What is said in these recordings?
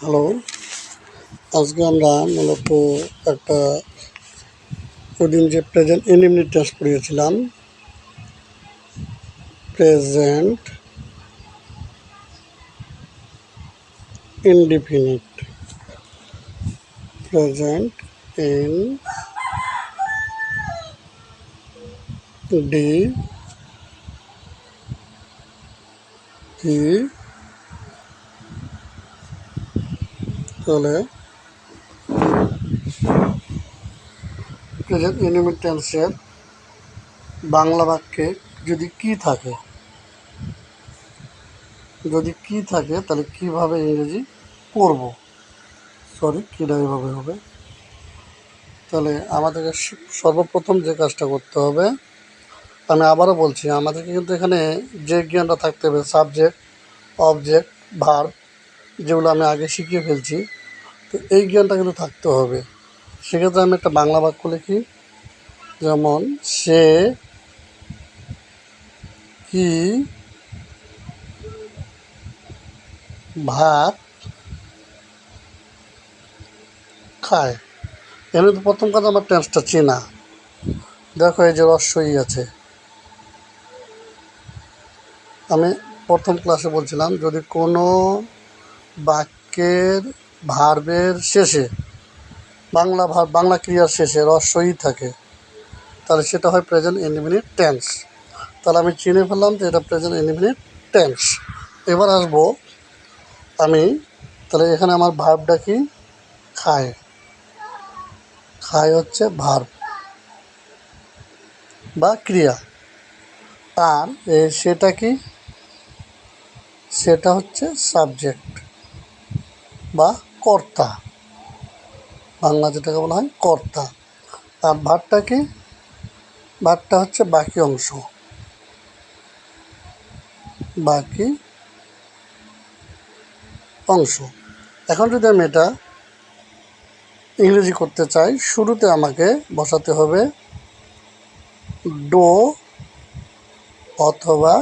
Hello, আজকে আমরা মূলত একটা ওদিন যে প্রেজেন্ট ইনডিফিনিট টেন্স পড়িয়েছিলাম। প্রেজেন্ট ইনডিফিনিট, প্রেজেন্ট ইনডিফিনিট তাহলে প্রেজেন্ট ইনডিফিনিট টেন্সের বাংলা বাক্যে যদি কি থাকে তাহলে কিভাবে ইংরেজি করব, কিভাবে হবে। তাহলে আমাদেরকে সর্বপ্রথম যে কাজটা করতে হবে, আমি আবারও বলছি, আমাদেরকে কিন্তু এখানে যে জ্ঞানটা থাকতে হবে, সাবজেক্ট, অবজেক্ট, ভার্ব, যেগুলো আমি আগে শিখিয়ে ফেলছি, তো এই জ্ঞানটা কিন্তু থাকতে হবে। সেক্ষেত্রে আমি একটা বাংলা বাক্য লিখি, যেমন সে কি ভাত খায়। এখানে তো প্রথম কথা আমার টেন্সটা চেনা। দেখো, এই যে রস্বই আছে। আমি প্রথম ক্লাসে বলছিলাম, যদি কোনো বাক্যের ভার্বের শেষে বাংলা ক্রিয়ার শেষে রস্বই থাকে, তাহলে সেটা হয় প্রেজেন্ট ইনডিফিনিট টেন্স। তাহলে আমি চিনে ফেললাম যে এটা প্রেজেন্ট ইনডিফিনিট টেন্স। এবার আসবো আমি, তাহলে এখানে আমার ভার্বটা কি? খায়। খায় হচ্ছে ভার্ব বা ক্রিয়া। আর সেটা কি? সেটা হচ্ছে সাবজেক্ট বা কর্তা, বাংলা যেটাকে বলা হয় কর্তা। আর ভার্বটা কি? ভার্বটা হচ্ছে বাকি অংশ। এখন যদি আমি এটা ইংরেজি করতে চাই, শুরুতে আমাকে বসাতে হবে ডো অথবা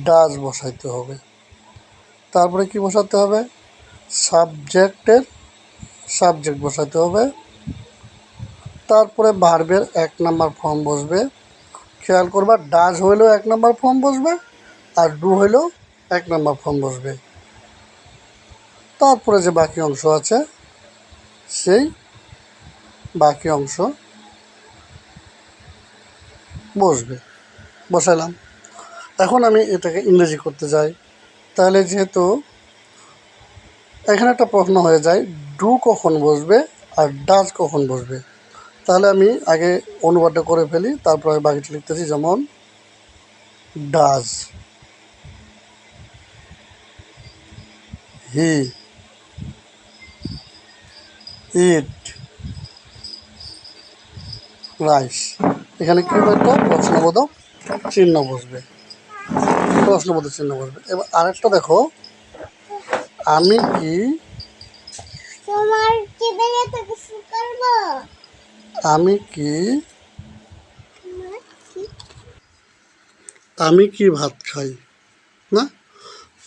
ডাজ বসাইতে হবে। তারপরে কি বসাতে হবে? সাবজেক্ট বসাতে হবে। তারপরে ভার্বের 1 নাম্বার ফর্ম বসবে। খেয়াল করবা, ডাজ হইলেও 1 নাম্বার ফর্ম বসবে, আর ডু হইলেও 1 নাম্বার ফর্ম বসবে। তারপরে যে বাকি অংশ আছে, সেই বাকি অংশ বসাইলাম। এখন আমি এটাকে ইংরেজি করতে যাই, তাহলে যেহেতু এখানে একটা প্রশ্ন হয়ে যায়, ডু কখন বসবে আর ডাজ কখন বসবে। তাহলে আমি আগে অনুবাদটা করে ফেলি, তারপর আমি বাকিটা লিখতেছি। যেমন ডাজ হি ইট রাইস। এখানে কি বলতো? প্রশ্নবোধক চিহ্ন বসবে। এবার আরেকটা দেখো, আমি কি আমি কি আমি কি ভাত খাই না,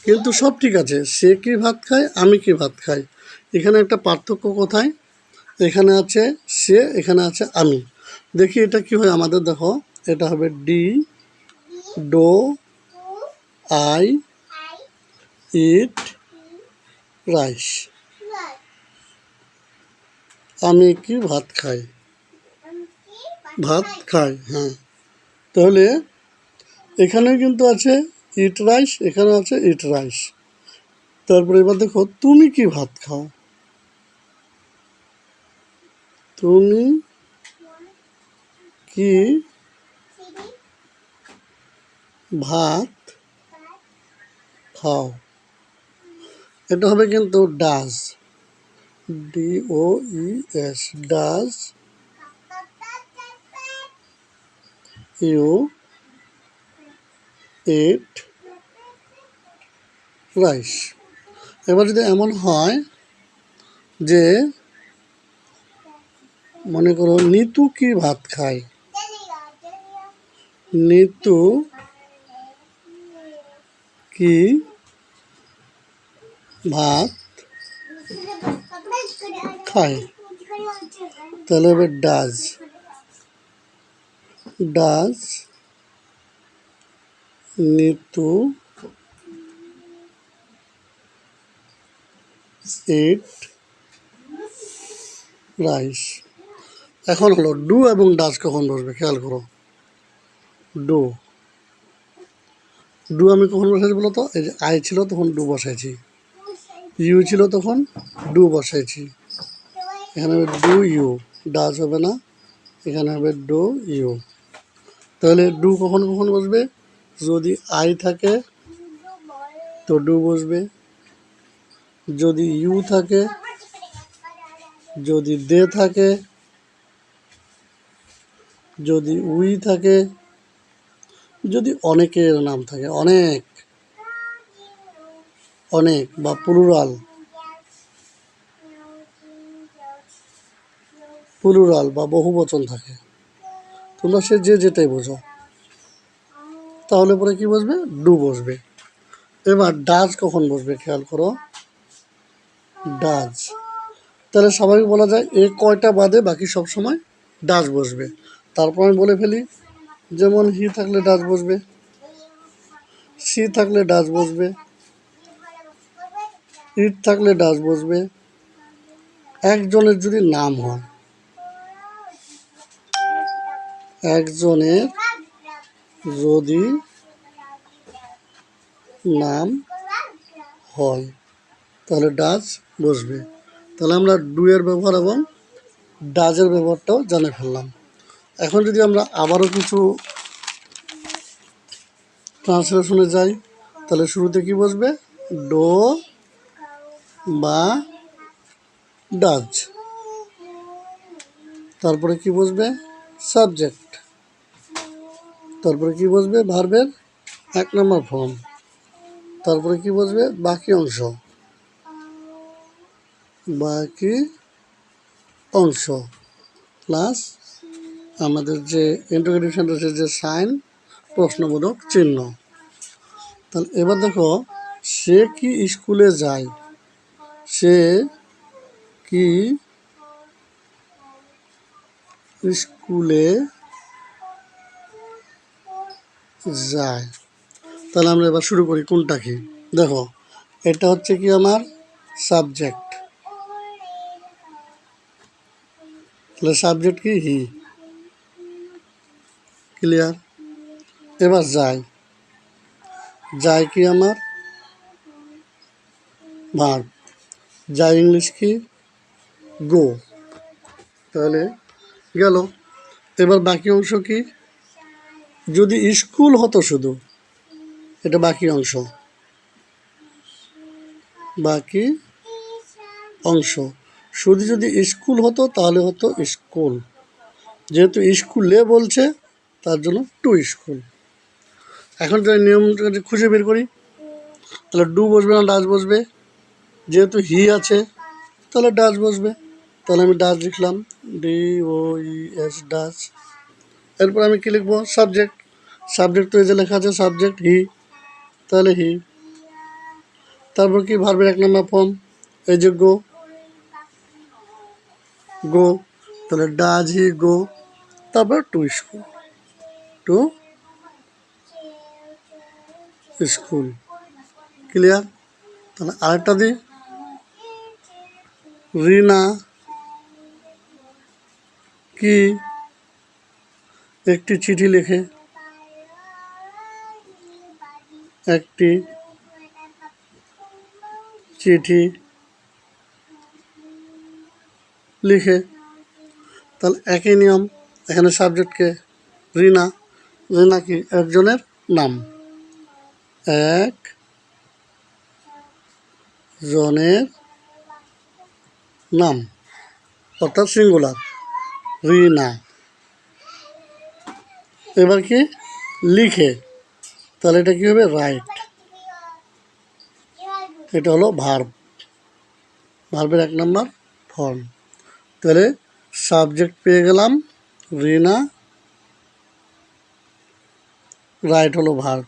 কিন্তু সব ঠিক আছে। সে কি ভাত খায়, আমি কি ভাত খাই, এখানে একটা পার্থক্য কোথায়? এখানে আছে সে, এখানে আছে আমি। দেখি এটা কি হয় আমাদের। দেখো, এটা হবে D, do, I eat rice. আমি কি ভাত খাই, হ্যাঁ। তাহলে এখানেও কিন্তু আছে ইট রাইস, এখানে আছে ইট রাইস। তারপরে এবার দেখো, তুমি কি ভাত খাও, তুমি কি ভাত খাও। এটা হবে কিন্তু does, DOES, does you eat rice. এবার যদি এমন হয় যে, মনে করো নিতু কি ভাত খায়, নিতু কি ভাত খায়, তাহলে হবে does. Does Nitu eat rice. এখন হলো ডু এবং ডাজ কখন বসবে খেয়াল করো। ডু ডু আমি কখন বসাইছি বলো তো? এই যে আই ছিল তখন ডু বসাইছি, ইউ ছিল তখন ডু বসাইছি। এখানে হবে ডু ইউ, ডাজ হবে না, এখানে হবে ডু ইউ। তাহলে ডু কখন কখন বসবে? যদি আই থাকে তো ডু বসবে, যদি ইউ থাকে, যদি দে থাকে, যদি উই থাকে, যদি অনেকের নাম থাকে, অনেক অনেক বা প্লুরাল, প্লুরাল বা বহুবচন থাকে, তোমরা সে যে যেটাই বোঝো, তাহলে পরে কি বসবে? ডু বসবে। এবার ডাজ কখন বসবে খেয়াল করো। ডাজ, তাহলে স্বাভাবিক বলা যায় এ কয়টা বাদে বাকি সব সময় ডাজ বসবে। তারপর আমি বলে ফেলি, যেমন হি থাকলে ডাজ বসবে, সি থাকলে ডাজ বসবে, ইট থাকলে ডাজ বসবে। একজনের যদি নাম হয়, একজনের যদি নাম হয় তাহলে ডাজ বসবে। তাহলে আমরা ডু এর ব্যবহার এবং ডাজের ব্যবহারটাও জানে ফেললাম। এখন যদি আমরা আবারও কিছু ট্রান্সলেশনে যাই, তাহলে শুরুতে কি বসবে? ডো বা ডাজ। তারপরে কি বসবে? সাবজেক্ট। তারপরে কি বসবে? ভার্বের 1 নম্বর ফর্ম। তারপরে কি বসবে? বাকি অংশ, বাকি অংশ প্লাস আমাদের যে ইন্টারোগেটিভ সেন্টেন্সের যে সাইন, প্রশ্নবোধক চিহ্ন। তাহলে এবার দেখো, সে কি স্কুলে যায়? সে কি স্কুলে যায়? তাহলে আমরা এবার শুরু করি কোনটা কি। দেখো, এটা হচ্ছে কি আমার সাবজেক্ট, তাহলে সাবজেক্ট কি? হি। ক্লিয়ার? এবার যায়, যায় কি আমার ভার্ব, যায় ইংলিশ কি? গো। তাহলে গেল। এবার বাকি অংশ কি? যদি স্কুল হতো শুধু, এটা বাকি অংশ, বাকি অংশ। শুধু যদি স্কুল হতো তাহলে হতো স্কুল, যেহেতু স্কুলে বলছে তার জন্য টু স্কুল। এখন যদি নিয়মটা খুঁজে বের করি, তাহলে ডু বসবে না ডাজ বসবে? যেহেতু হি আছে তাহলে ডাজ বসবে, তাহলে আমি ডাজ লিখলাম, D O E S, does. এরপর আমি কী লিখবো? সাবজেক্ট। সাবজেক্ট তো এই যে লেখা আছে সাবজেক্ট হি, তাহলে হি। তারপর কি? ভার্বের 1 নম্বর ফর্ম, এই যে গো, গো। তাহলে ডাজ হি গো, তারপর to school, to school. Clear? তাহলে আরেকটা দিই, রিনা কি একটি চিঠি লেখে, একটি চিঠি লিখে। তাহলে একই নিয়ম, এখানে সাবজেক্টকে রিনা, রিনা কি? একজনের নাম, এক জনের নাম, অর্থাৎ সিঙ্গুলার, রিনা। এবার কি? লিখে, তাহলে এটা কি হবে? রাইট। এটা হলো ভার্ব, ভার্বের 1 নম্বর ফর্ম। তাহলে সাবজেক্ট পেয়ে গেলাম রিনা, রাইট হলো ভার্ব।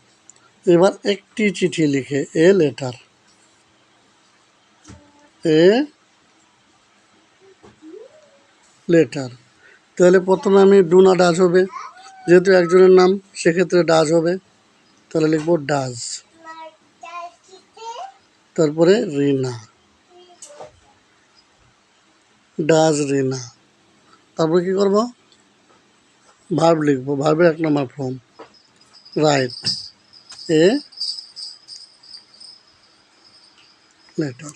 এবার একটি চিঠি লিখে, এ লেটার, এ লেটার। তাহলে প্রথমে আমি ডু না ডাজ হবে, যেহেতু একজনের নাম সেক্ষেত্রে ডাজ হবে, তাহলে লিখব ডাজ। তারপরে রিনা, ডাজ রিনা। তারপরে কি করব, ভার্ব লিখব, ভার্বের 1 নম্বর ফর্ম রাইট এ লেটার।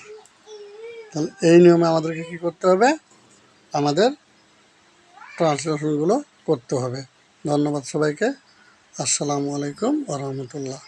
তাহলে এই নিয়মে আমাদেরকে কী করতে হবে, আমাদের ট্রান্সলেশনগুলো করতে হবে। ধন্যবাদ সবাইকে। আসসালামু আলাইকুম ওয়া রাহমাতুল্লাহ।